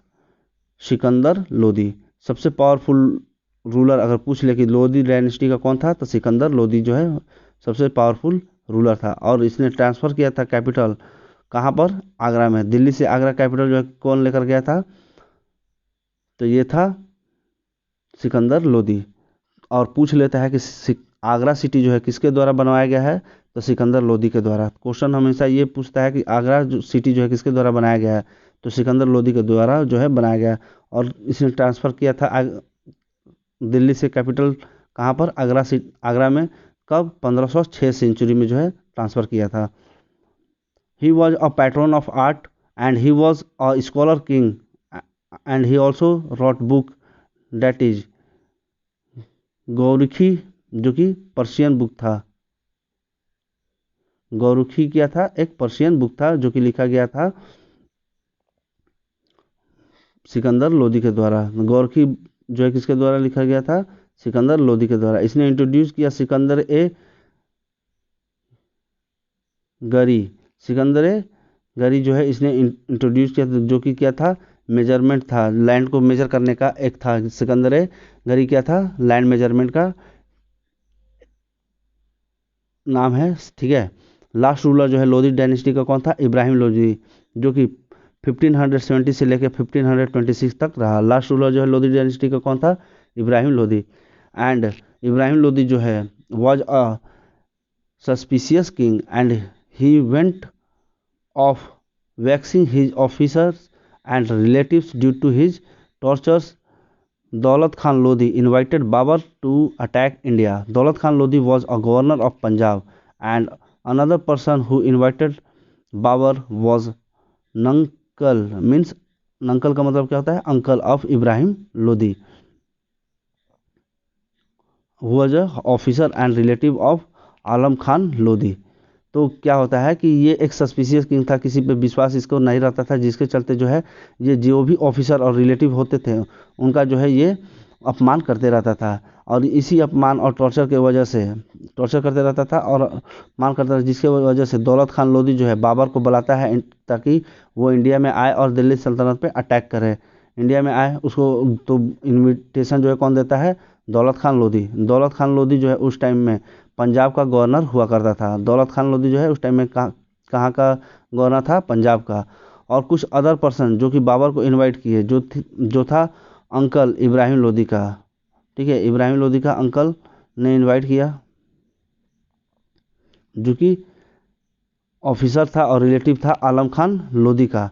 सिकंदर लोधी। सबसे पावरफुल रूलर अगर पूछ ले कि लोधी डायनेस्टी का कौन था, तो सिकंदर लोधी जो है सबसे पावरफुल रूलर था। और इसने ट्रांसफ़र किया था कैपिटल कहाँ पर? आगरा में। दिल्ली से आगरा कैपिटल जो है कौन लेकर गया था? तो ये था सिकंदर लोधी। और पूछ लेता है कि आगरा सिटी जो है किसके द्वारा बनवाया गया है? तो सिकंदर लोधी के द्वारा। क्वेश्चन हमेशा ये पूछता है कि आगरा जो सिटी जो है किसके द्वारा बनाया गया है? तो सिकंदर लोदी के द्वारा जो है बनाया गया। और इसने ट्रांसफ़र किया था दिल्ली से कैपिटल कहाँ पर, आगरा में, कब, 1506 सेंचुरी में जो है ट्रांसफ़र किया था। He was a patron of art and he was a scholar king and he also wrote book that is गौरखी, जो कि पर्शियन बुक था। गौरखी क्या था, एक पर्शियन बुक था जो कि लिखा गया था सिकंदर लोदी के द्वारा। गौरखी जो है किसके द्वारा लिखा गया था, सिकंदर लोदी के द्वारा। इसने इंट्रोड्यूस किया सिकंदर ए गरी। सिकंदर ए गरी जो है इसने इंट्रोड्यूस किया, जो कि क्या था, मेजरमेंट था, लैंड को मेजर करने का एक था। सिकंदर ए गरी क्या था, लैंड मेजरमेंट का नाम है, ठीक है। लास्ट रूलर जो है लोधी डायनेस्टी का कौन था, इब्राहिम लोदी, जो कि 1570 से लेकर 1526 तक रहा। लास्ट रूलर जो है लोधी डायनेस्टी का कौन था, इब्राहिम लोदी। एंड इब्राहिम लोदी जो है was a suspicious king and he went of vexing his officers and relatives due to his tortures. Daulat Khan Lodi invited Babur to attack India. Daulat Khan Lodi was a governor of Punjab, and another person who invited Babur was Nankal. Means Nankal का मतलब क्या होता है, uncle of Ibrahim Lodi, who was a officer and relative of Alam Khan Lodi. तो क्या होता है कि ये एक सस्पिशियस किंग था, किसी पे विश्वास इसको नहीं रहता था, जिसके चलते जो है ये जो भी ऑफिसर और रिलेटिव होते थे उनका जो है ये अपमान करते रहता था। और इसी अपमान और टॉर्चर के वजह से टॉर्चर करते रहता था और अपमान करता था, जिसके वजह से दौलत खान लोदी जो है बाबर को बुलाता है ताकि वो इंडिया में आए और दिल्ली सल्तनत पे अटैक करे। इंडिया में आए उसको तो इनविटेशन जो है कौन देता है, दौलत खान लोदी। दौलत खान लोदी जो है उस टाइम में पंजाब का गवर्नर हुआ करता था। दौलत खान लोदी जो है उस टाइम में कहाँ का गवर्नर था, पंजाब का। और कुछ अदर पर्सन जो कि बाबर को इनवाइट किए, जो था अंकल इब्राहिम लोदी का, ठीक है, इब्राहिम लोदी का अंकल ने इनवाइट किया, जो कि ऑफिसर था और रिलेटिव था आलम खान लोदी का।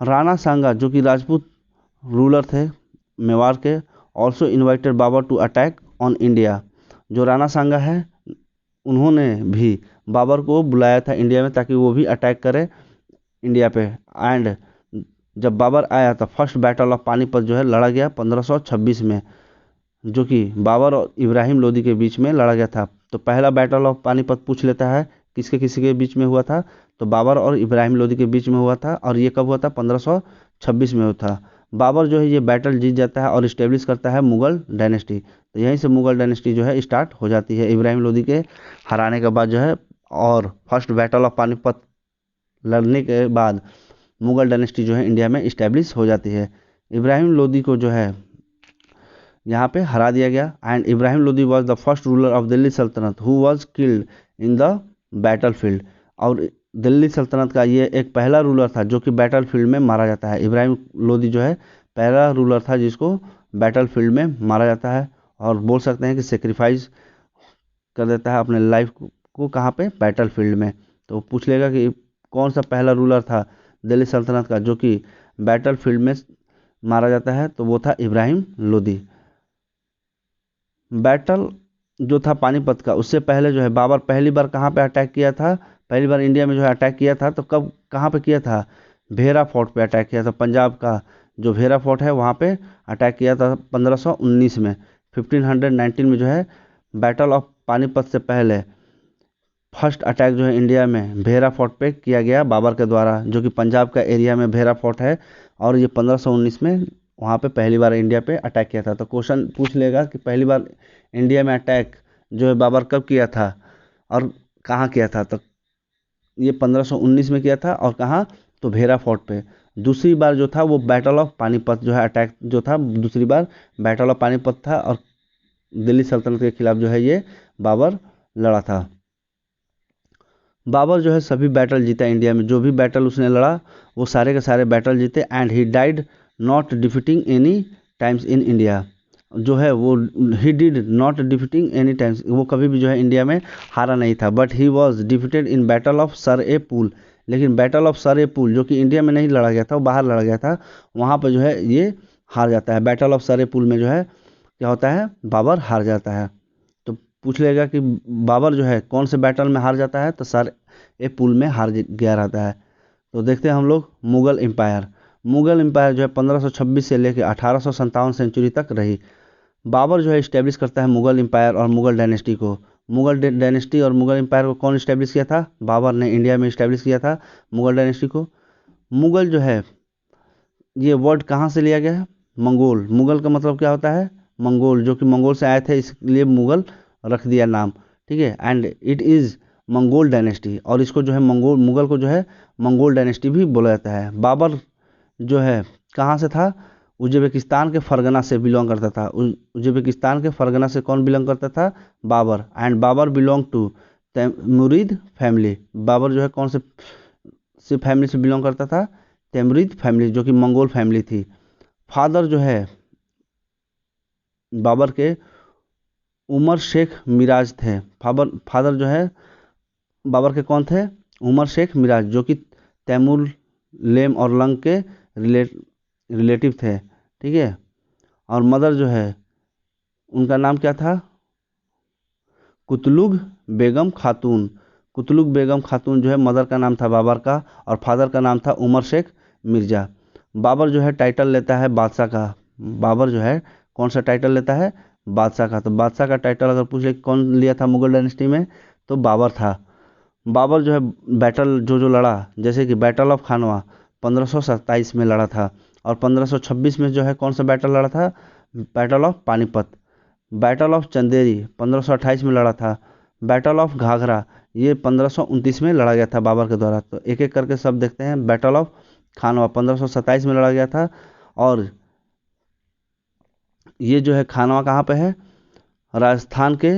राणा सांगा जो कि राजपूत रूलर थे मेवाड़ के, also invited Babur to attack on India. जो राणा सांगा है उन्होंने भी बाबर को बुलाया था इंडिया में ताकि वो भी अटैक करे इंडिया पे। एंड जब बाबर आया तो फर्स्ट बैटल ऑफ पानीपत जो है लड़ा गया 1526 में, जो कि बाबर और इब्राहिम लोदी के बीच में लड़ा गया था। तो पहला बैटल ऑफ पानीपत पूछ लेता है किसके किसी के बीच में हुआ था, तो बाबर और इब्राहिम लोदी के बीच में हुआ था। और ये कब हुआ था, 1526 में हुआ था। बाबर जो है ये बैटल जीत जाता है और इस्टेब्लिश करता है मुगल डायनेस्टी। तो यहीं से मुगल डायनेस्टी जो है स्टार्ट हो जाती है इब्राहिम लोदी के हराने के बाद जो है। और फर्स्ट बैटल ऑफ पानीपत लड़ने के बाद मुगल डायनेस्टी जो है इंडिया में इस्टेब्लिश हो जाती है। इब्राहिम लोदी को जो है यहाँ पे हरा दिया गया। And Ibrahim Lodi was the first ruler of Delhi Sultanate who was killed in the battle field. और दिल्ली सल्तनत का ये एक पहला रूलर था जो कि बैटल फील्ड में मारा जाता है। इब्राहिम लोदी जो है पहला रूलर था जिसको बैटल फील्ड में मारा जाता है, और बोल सकते हैं कि सेक्रीफाइस कर देता है अपने लाइफ को कहाँ पे, बैटल फील्ड में। तो पूछ लेगा कि कौन सा पहला रूलर था दिल्ली सल्तनत का जो कि बैटल फील्ड में मारा जाता है, तो वो था इब्राहिम लोदी। बैटल जो था पानीपत का, उससे पहले जो है बाबर पहली बार कहाँ पे अटैक किया था, पहली बार इंडिया में जो है अटैक किया था, तो कब कहाँ पे किया था, भेरा फोर्ट पे अटैक किया था। पंजाब का जो भेरा फोर्ट है वहाँ पे अटैक किया था 1519 में। 1519 में जो है बैटल ऑफ पानीपत से पहले फर्स्ट अटैक जो है इंडिया में भेरा फोर्ट पे किया गया बाबर के द्वारा, जो कि पंजाब का एरिया में भेरा फोर्ट है। और ये 1519 में वहाँ पे पहली बार इंडिया पे अटैक किया था। तो क्वेश्चन पूछ लेगा कि पहली बार इंडिया में अटैक जो है बाबर कब किया था और कहाँ किया था, तो ये 1519 में किया था। और कहाँ, तो भेरा फोर्ट पे। दूसरी बार जो था वो बैटल ऑफ पानीपत जो है अटैक जो था, दूसरी बार बैटल ऑफ पानीपत था और दिल्ली सल्तनत के खिलाफ जो है ये बाबर लड़ा था। बाबर जो है सभी बैटल जीता इंडिया में, जो भी बैटल उसने लड़ा वो सारे के सारे बैटल जीते। And he died not defeating any times in India, जो है वो he did not defeating any times, वो कभी भी जो है इंडिया में हारा नहीं था। But he was defeated in battle of Sar e Pul लेकिन बैटल ऑफ सरेपुल जो कि इंडिया में नहीं लड़ा गया था, वो बाहर लड़ा गया था, वहाँ पर जो है ये हार जाता है। बैटल ऑफ सरेपुल में जो है क्या होता है, बाबर हार जाता है। तो पूछ लेगा कि बाबर जो है कौन से बैटल में हार जाता है, तो सर ए पुल में हार गया रहता है। तो देखते हैं हम लोग मुगल एम्पायर। मुगल एम्पायर जो है 1526 से लेकर 1857 सेंचुरी तक रही। बाबर जो है इस्टेब्लिश करता है मुगल एम्पायर और मुगल डायनेस्टी को। मुगल डायनेस्टी और मुगल एम्पायर को कौन इस्टेब्लिश किया था, बाबर ने इंडिया में इस्टेब्लिश किया था मुगल डायनेस्टी को। मुगल जो है ये वर्ड कहाँ से लिया गया है, मंगोल। मुगल का मतलब क्या होता है, मंगोल, जो कि मंगोल से आए थे, इसलिए मुगल रख दिया नाम, ठीक है। And it is Mongol dynasty, और इसको जो है मुगल को जो है मंगोल डायनेस्टी भी बोला जाता है। बाबर जो है कहाँ से था, उज्बेकिस्तान के फरगना से बिलोंग करता था। उज्बेकिस्तान के फरगना से कौन बिलोंग करता था, Babur. And Babur belong to Timurid family. Babur जो है कौन से फैमिली से बिलोंग करता था, तैमुरिद फैमिली, जो कि मंगोल फैमिली थी। फादर जो है बाबर के उमर शेख मिराज थे। फादर जो है बाबर के कौन थे, उमर शेख मिराज, जो कि तैमूर लेम और लंग के रिलेटिव थे, ठीक है। और मदर जो है उनका नाम क्या था, कुतलुग बेगम खातून। कुतलुग बेगम खातून जो है मदर का नाम था बाबर का, और फादर का नाम था उमर शेख मिर्जा। बाबर जो है टाइटल लेता है बादशाह का। बाबर जो है कौन सा टाइटल लेता है, बादशाह का। तो बादशाह का टाइटल अगर पूछ ले कौन लिया था मुगल डायनेस्टी में, तो बाबर था। बाबर जो है बैटल जो लड़ा, जैसे कि बैटल ऑफ खानवा 1527 में लड़ा था, और 1526 में जो है कौन सा बैटल लड़ा था, battle of Panipat. Battle of Chanderi 1528 में लड़ा था। बैटल ऑफ घाघरा ये 1529 में लड़ा गया था बाबर के द्वारा। तो एक एक करके सब देखते हैं। बैटल ऑफ खानवा 1527 में लड़ा गया था, और ये जो है खानवा कहाँ पे है, राजस्थान के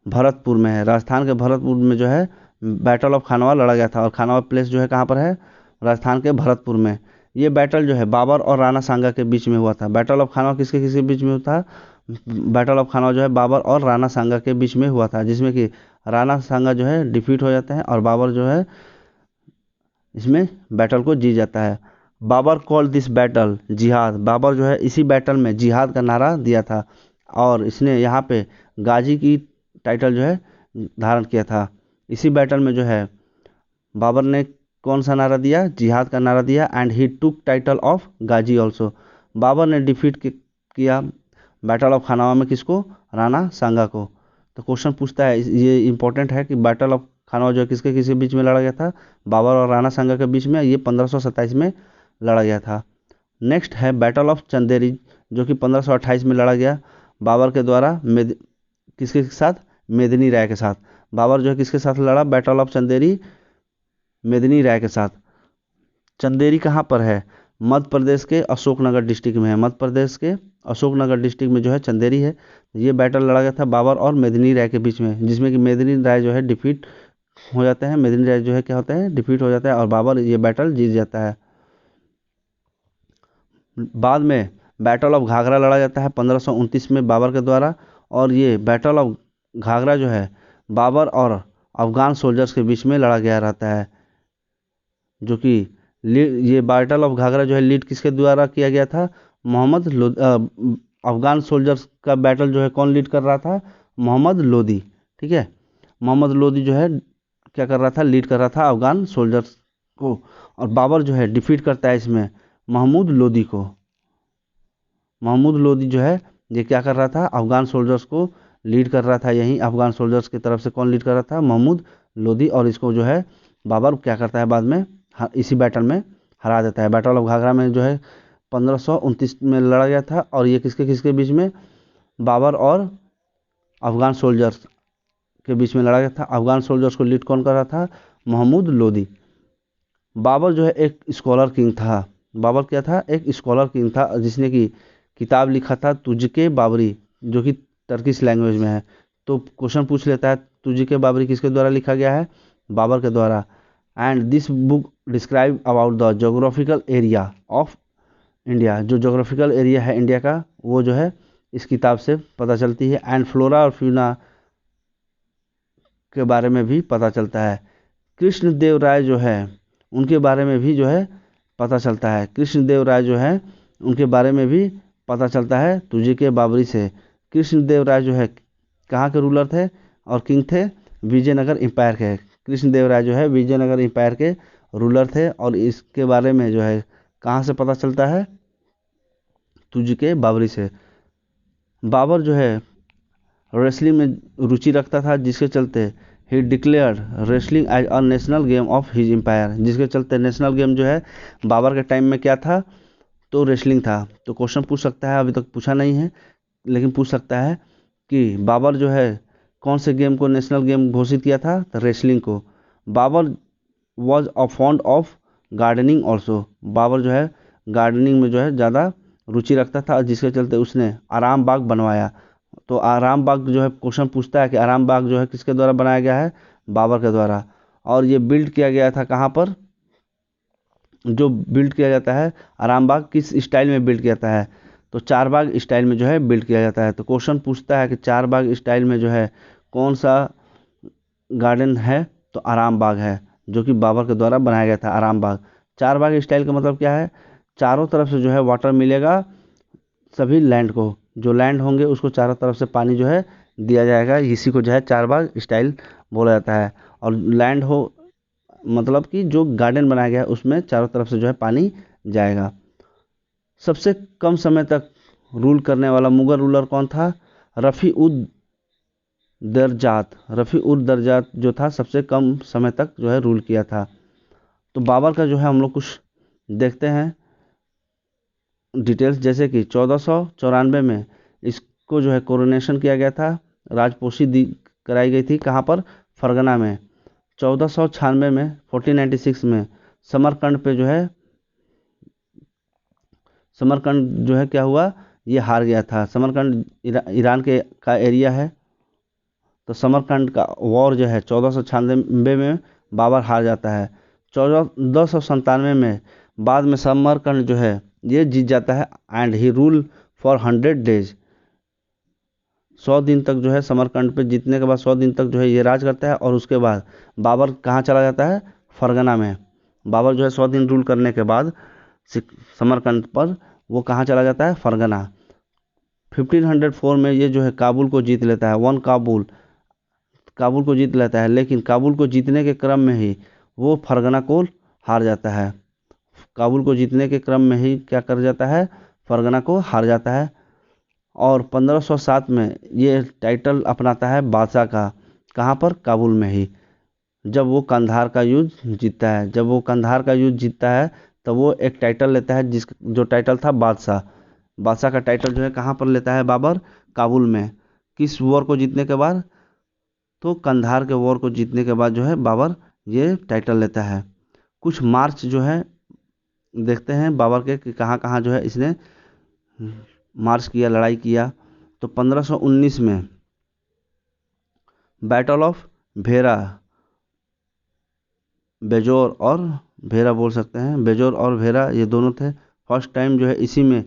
भरतपुर में है। राजस्थान के भरतपुर में जो है बैटल ऑफ खानवा लड़ा गया था, और खानवा प्लेस जो है कहाँ पर है, राजस्थान के भरतपुर में। ये बैटल जो है बाबर और राणा सांगा के बीच में हुआ था। बैटल ऑफ खानवा किसके किसके बीच में हुआ था, बैटल ऑफ खानवा जो है बाबर और राणा सांगा के बीच में हुआ था, जिसमें कि राणा सांगा जो है डिफीट हो जाते हैं, और बाबर जो है इसमें बैटल को जीत जाता है। बाबर कॉल दिस बैटल जिहाद। बाबर जो है इसी बैटल में जिहाद का नारा दिया था, और इसने यहाँ पे गाजी की टाइटल जो है धारण किया था। इसी बैटल में जो है बाबर ने कौन सा नारा दिया, जिहाद का नारा दिया। And he took title of Ghazi also. Babur ने डिफीट किया बैटल ऑफ खानवा में किसको, राणा सांगा को। तो क्वेश्चन पूछता है, ये इंपॉर्टेंट है कि बैटल ऑफ खानवा जो है किसके किसके बीच में लड़ा गया था, बाबर और राणा सांगा के बीच में। ये 1527 में लड़ा गया था। नेक्स्ट है बैटल ऑफ चंदेरी, जो कि 1528 में लड़ा गया बाबर के द्वारा किसके साथ, मेदिनी राय के साथ। बाबर जो है किसके साथ लड़ा, बैटल ऑफ चंदेरी मेदिनी राय के साथ। चंदेरी कहाँ पर है, मध्य प्रदेश के अशोकनगर डिस्ट्रिक्ट में है। मध्य प्रदेश के अशोकनगर डिस्ट्रिक्ट में जो है चंदेरी है। ये बैटल लड़ा गया था बाबर और मेदिनी राय के बीच में, जिसमें कि मेदिनी राय जो है डिफीट हो जाते हैं। मेदिनी राय जो है क्या होता है, डिफीट हो जाता है, और बाबर ये बैटल जीत जाता है। बाद में बैटल ऑफ घाघरा लड़ा जाता है 1529 में बाबर के द्वारा, और ये बैटल ऑफ घाघरा जो है बाबर और अफगान सोल्जर्स के बीच में लड़ा गया रहता है, जो कि ये बैटल ऑफ घाघरा जो है लीड किसके द्वारा किया गया था, अफगान सोल्जर्स का बैटल जो है कौन लीड कर रहा था, मोहम्मद लोदी, ठीक है। मोहम्मद लोदी जो है क्या कर रहा था, लीड कर रहा था अफगान सोल्जर्स को, और बाबर जो है डिफीट करता है इसमें महमूद लोदी को। महमूद लोदी जो है ये क्या कर रहा था, अफगान सोल्जर्स को लीड कर रहा था। यहीं अफगान सोल्जर्स की तरफ से कौन लीड कर रहा था, महमूद लोदी, और इसको जो है बाबर क्या करता है बाद में, इसी बैटल में हरा देता है। बैटल ऑफ घाघरा में जो है 1529 में लड़ा गया था, और ये किसके किसके बीच में, बाबर और अफगान सोल्जर्स के बीच में लड़ा गया था। अफगान सोल्जर्स को लीड कौन कर रहा था, महमूद लोदी। बाबर जो है एक स्कॉलर किंग था। बाबर क्या था, एक स्कॉलर किंग था, जिसने की किताब लिखा था तुझके बाबरी, जो कि टर्किश लैंग्वेज में है। तो क्वेश्चन पूछ लेता है तुझके बाबरी किसके द्वारा लिखा गया है, बाबर के द्वारा। And this book describe about the geographical area of India. जो जोग्राफिकल एरिया है इंडिया का, वो जो है इस किताब से पता चलती है। एंड फ्लोरा और फ्यूना के बारे में भी पता चलता है। कृष्णदेव राय जो है उनके बारे में भी जो है पता चलता है। कृष्णदेव राय जो है उनके बारे में भी पता चलता है तुर्जी के बाबरी से। कृष्णदेव राय जो है कहाँ के रूलर थे और किंग थे? विजयनगर एम्पायर के। कृष्णदेव राय जो है विजयनगर एम्पायर के रूलर थे और इसके बारे में जो है कहाँ से पता चलता है? तुर्जी के बाबरी से। बाबर जो है रेसलिंग में रुचि रखता था, जिसके चलते he declared wrestling as a national game of his empire. जिसके चलते नेशनल गेम जो है बाबर के टाइम में क्या था? तो रेसलिंग था। तो क्वेश्चन पूछ सकता है, अभी तक पूछा नहीं है लेकिन पूछ सकता है कि बाबर जो है कौन से गेम को नेशनल गेम घोषित किया था? तो रेसलिंग को। Babur was a fond of gardening also. Babur जो है गार्डनिंग में जो है ज़्यादा रुचि रखता था, जिसके चलते उसने आराम बाग बनवाया। तो आराम बाग जो है क्वेश्चन पूछता है कि आराम बाग जो है किसके द्वारा बनाया गया है? बाबर के द्वारा। और ये बिल्ड किया गया था कहाँ पर? जो बिल्ड किया जाता है आराम बाग किस स्टाइल में बिल्ड किया जाता है? तो चार बाग स्टाइल में जो है बिल्ड किया जाता है। तो क्वेश्चन पूछता है कि चार बाग स्टाइल में जो है कौन सा गार्डन है? तो आराम बाग है, जो कि बाबर के द्वारा बनाया गया था आराम बाग। चार बाग स्टाइल का मतलब क्या है? चारों तरफ से जो है वाटर मिलेगा सभी लैंड को, जो लैंड होंगे उसको चारों तरफ से पानी जो है दिया जाएगा। इसी को जो है चार बाग स्टाइल बोला जाता है। और लैंड हो मतलब कि जो गार्डन बनाया गया है उसमें चारों तरफ से जो है पानी जाएगा। सबसे कम समय तक रूल करने वाला मुगल रूलर कौन था? रफ़ी उद दरजात। रफ़ी उद दरजात जो था सबसे कम समय तक जो है रूल किया था। तो बाबर का जो है हम लोग कुछ देखते हैं डिटेल्स, जैसे कि 1494 में इसको जो है कोरोनेशन किया गया था, राजपोशी दी कराई गई थी। कहाँ पर? फरगना में। 1496 में 1496 में समरकंद पे जो है समरकंद जो है क्या हुआ? ये हार गया था। समरकंद ईरान के का एरिया है। तो समरकंद का वॉर जो है 1496 में बाबर हार जाता है। 1497 में बाद में समरकंद जो है ये जीत जाता है and he rule for 100 days. 100 दिन तक जो है समरकंद पे जीतने के बाद 100 दिन तक जो है ये राज करता है। और उसके बाद बाबर कहाँ चला जाता है? फरगना में। बाबर जो है 100 दिन रूल करने के बाद समरकंद पर वो कहाँ चला जाता है? फरगना। 1504 में ये जो है काबुल को जीत लेता है। काबुल को जीत लेता है, लेकिन काबुल को जीतने के क्रम में ही वो फरगना को हार जाता है। काबुल को जीतने के क्रम में ही क्या कर जाता है? फरगना को हार जाता है। और 1507 में ये टाइटल अपनाता है बादशाह का। कहाँ पर? काबुल में ही। जब वो कंधार का युद्ध जीतता है, जब वो कंधार का युद्ध जीतता है तो वो एक टाइटल लेता है, जो टाइटल था बादशाह। बादशाह का टाइटल जो है कहाँ पर लेता है बाबर? काबुल में। किस वॉर को जीतने के बाद? तो कंधार के वॉर को जीतने के बाद जो है बाबर ये टाइटल लेता है। कुछ मार्च जो है देखते हैं बाबर के कि कहाँ कहाँ जो है इसने मार्च किया, लड़ाई किया। तो 1519 में बैटल ऑफ भेरा, बेजोर और भेरा बोल सकते हैं, बेजोर और भेरा ये दोनों थे। फर्स्ट टाइम जो है इसी में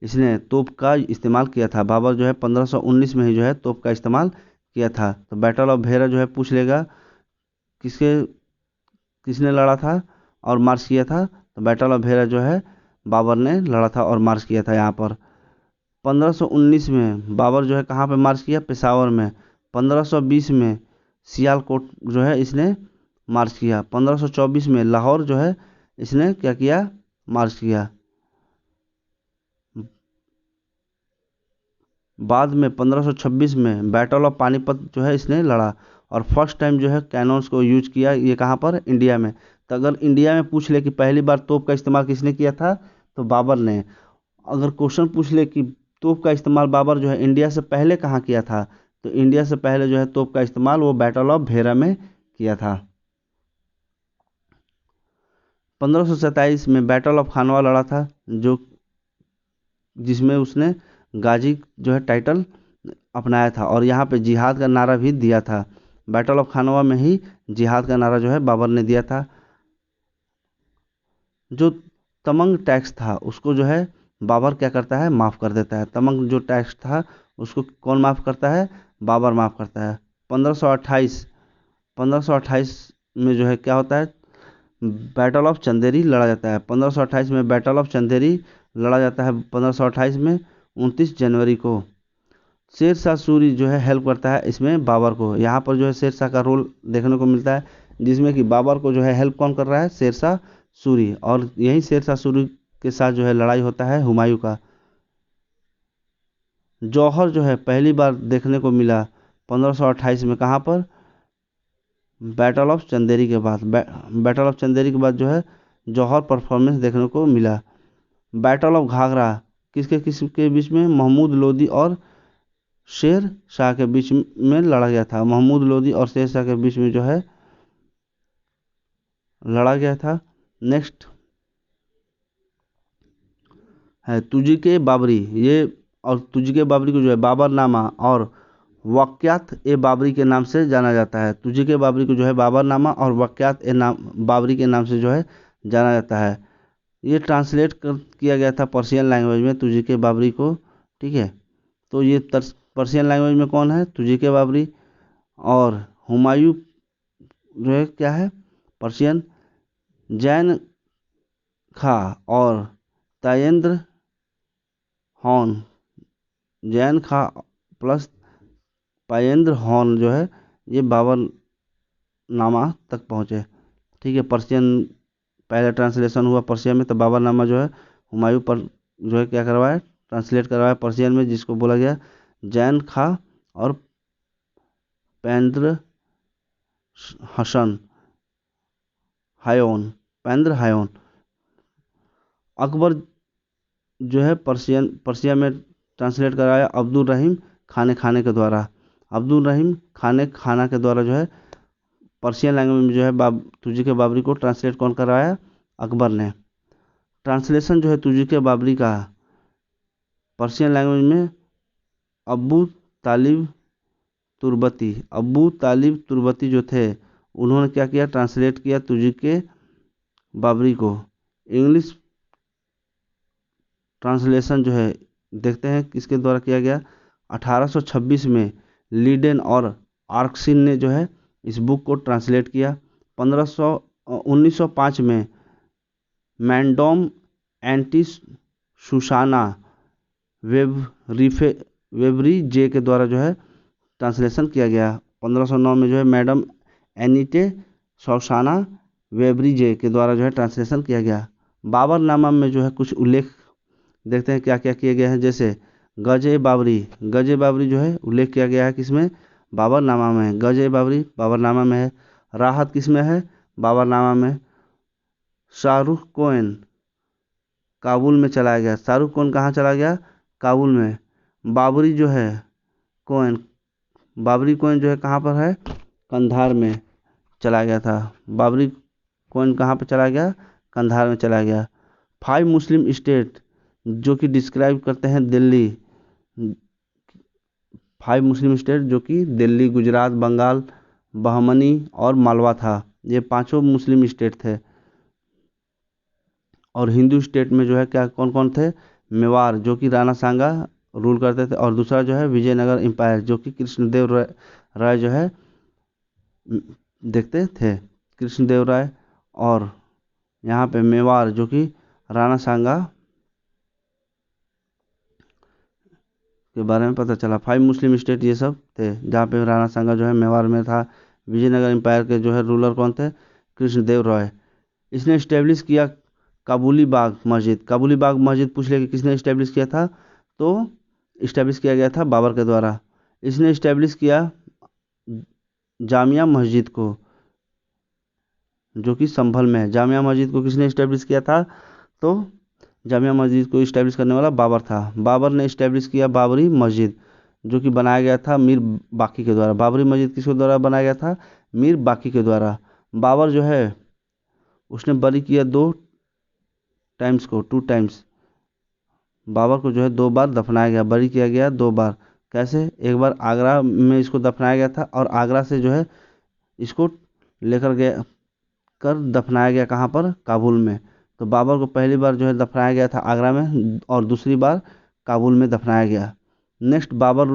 इसने तोप का इस्तेमाल किया था। बाबर जो है 1519 में ही जो है तोप का इस्तेमाल किया था। तो बैटल ऑफ भेरा जो है पूछ लेगा किसके किसने लड़ा था और मार्च किया था? तो बैटल ऑफ भेरा जो है बाबर ने लड़ा था और मार्च किया था यहाँ पर। 1519 में बाबर जो है कहाँ पे मार्च किया? पेशावर में। 1520 में सियालकोट जो है इसने मार्च किया। 1524 में लाहौर जो है इसने क्या किया? मार्च किया। बाद में 1526 में बैटल ऑफ पानीपत जो है इसने लड़ा। और फर्स्ट टाइम जो है कैनॉन्स को यूज किया, ये कहाँ पर? इंडिया में। तो अगर इंडिया में पूछ ले कि पहली बार तोप का इस्तेमाल किसने किया था? तो बाबर ने। अगर क्वेश्चन पूछ ले कि तोप का इस्तेमाल बाबर जो है इंडिया से पहले कहाँ किया था? तो इंडिया से पहले जो है तोप का इस्तेमाल वो बैटल ऑफ भेरा में किया था। 1527 में बैटल ऑफ खानवा लड़ा था, जो जिसमें उसने गाजी जो है टाइटल अपनाया था और यहाँ पे जिहाद का नारा भी दिया था। बैटल ऑफ खानवा में ही जिहाद का नारा जो है बाबर ने दिया था। जो तमंग टैक्स था उसको जो है बाबर क्या करता है? माफ़ कर देता है। तमंग जो टैक्स था उसको कौन माफ़ करता है? बाबर माफ़ करता है। 1528 में जो है क्या होता है? बैटल ऑफ चंदेरी लड़ा जाता है 1528 में। बैटल ऑफ चंदेरी लड़ा जाता है 1528 में 29 जनवरी को। शेर शाह सूरी जो है हेल्प करता है इसमें बाबर को। यहाँ पर जो है शेर शाह का रोल देखने को मिलता है, जिसमें कि बाबर को जो है हेल्प कौन कर रहा है, शेर शाह सूरी। और यही शेर शाह सूरी के साथ जो है लड़ाई होता है हुमायूं का। जौहर जो है पहली बार देखने को मिला 1528 में, कहाँ पर, बैटल ऑफ चंदेरी के बाद। बैटल ऑफ चंदेरी के बाद जो है जौहर परफॉर्मेंस देखने को मिला। बैटल ऑफ घाघरा किसके बीच में, महमूद लोदी और शेर शाह के बीच में लड़ा गया था। महमूद लोदी और शेर शाह के बीच में जो है लड़ा गया था। नेक्स्ट है तुजी के बाबरी। ये और तुजी के बाबरी को जो है बाबरनामा और वाक़यात ए बाबरी के नाम से जाना जाता है। तुजी के बाबरी को जो है बाबरनामा और वाक़यात ए नाम बाबरी के नाम से जो है जाना जाता है। ये ट्रांसलेट किया गया था पर्शियन लैंग्वेज में तुजी के बाबरी को, ठीक है। तो ये पर्शियन लैंग्वेज में कौन है, तुजी के बाबरी। और हुमायूं जो है क्या है, पर्शियन। जैन खा और तायेंद्र हॉन, जैन खा प्लस पायेंद्र हॉन जो है ये बाबरनामा तक पहुँचे, ठीक है। पर्शियन पहले ट्रांसलेशन हुआ पर्शियन में, तो बाबरनामा जो है हुमायूं पर जो है क्या करवाया, ट्रांसलेट करवाया पर्शियन में, जिसको बोला गया जैन खा और पेंद्र हसन हायोन, पेंद्र हायोन। अकबर जो है पर्शिया में ट्रांसलेट कराया अब्दुल रहीम खाने के द्वारा। अब्दुल रहीम खाना के द्वारा जो है पर्शियन लैंग्वेज में जो है तुजी के बाबरी को ट्रांसलेट कौन कराया, अकबर ने। ट्रांसलेशन जो है तुजी के बाबरी का पर्शियन लैंग्वेज में अबू तालिब तुर्बती जो थे, उन्होंने क्या किया, ट्रांसलेट किया तुजी के बाबरी को। इंग्लिश ट्रांसलेशन जो है देखते हैं किसके द्वारा किया गया। 1826 में लीडेन और आर्कसिन ने जो है इस बुक को ट्रांसलेट किया। 1905 में मैंडोम एंटी सुसाना वेबरी जे के द्वारा जो है ट्रांसलेशन किया गया। 1509 में जो है मैडम एनीटे सौसाना वेबरी जे के द्वारा जो है ट्रांसलेशन किया गया। बाबरनामा में जो है कुछ उल्लेख देखते हैं क्या क्या किए गए हैं। जैसे गजे बाबरी जो है उल्लेख किया गया है किसमें, बाबरनामा में। गजे बाबरी बाबरनामा में है। राहत किस में है, बाबरनामा में। शाहरुख कोएन काबुल में चला गया। शाहरुख कोएन कहाँ चला गया, काबुल में। बाबरी कोएन जो है कहाँ पर है, कंधार में चला गया था। बाबरी कोएन कहाँ पर चला गया, कंधार में चला गया। 5 मुस्लिम स्टेट जो कि डिस्क्राइब करते हैं दिल्ली, 5 मुस्लिम स्टेट जो कि दिल्ली, गुजरात, बंगाल, बहमनी और मालवा था। ये 5 मुस्लिम स्टेट थे। और हिंदू स्टेट में जो है क्या कौन कौन थे, मेवाड़ जो कि राणा सांगा रूल करते थे, और दूसरा जो है विजयनगर एम्पायर जो कि कृष्णदेव राय जो है देखते थे, कृष्णदेव राय। और यहाँ पे मेवाड़ जो कि राणा सांगा के बारे में पता चला। 5 मुस्लिम स्टेट ये सब थे, जहाँ पे राणा सांगा जो है मेवाड़ में था। विजयनगर एम्पायर के जो है रूलर कौन थे, कृष्णदेव राय। इसने इस्टेब्लिश किया काबुली बाग मस्जिद पूछ ले कि किसने इस्टेब्लिश किया था, तो इस्टेब्लिश किया गया था बाबर के द्वारा। इसने इस्टेब्लिश किया जामिया मस्जिद को जो कि संभल में है। जामिया मस्जिद को किसने इस्टेब्लिश किया था, तो जामिया मस्जिद को इस्टेब्लिश करने वाला बाबर था। बाबर ने इस्टेब्लिश किया बाबरी मस्जिद जो कि बनाया गया था मीर बाकी के द्वारा। बाबरी मस्जिद किसके द्वारा बनाया गया था, मीर बाकी के द्वारा। बाबर जो है उसने बरी किया 2 टाइम्स। बाबर को जो है 2 बार दफनाया गया, बरी किया गया 2 बार। कैसे, एक बार आगरा में इसको दफनाया गया था, और आगरा से जो है इसको लेकर गया कर दफनाया गया कहाँ पर, काबुल में। तो बाबर को पहली बार जो है दफनाया गया था आगरा में, और दूसरी बार काबुल में दफनाया गया। नेक्स्ट बाबर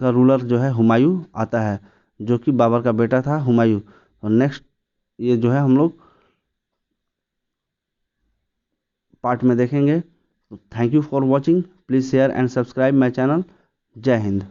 का रूलर जो है हुमायूं आता है, जो कि बाबर का बेटा था हुमायूं। और नेक्स्ट ये जो है हम लोग पार्ट में देखेंगे। Thank you for watching, please share and subscribe my channel. जय हिंद।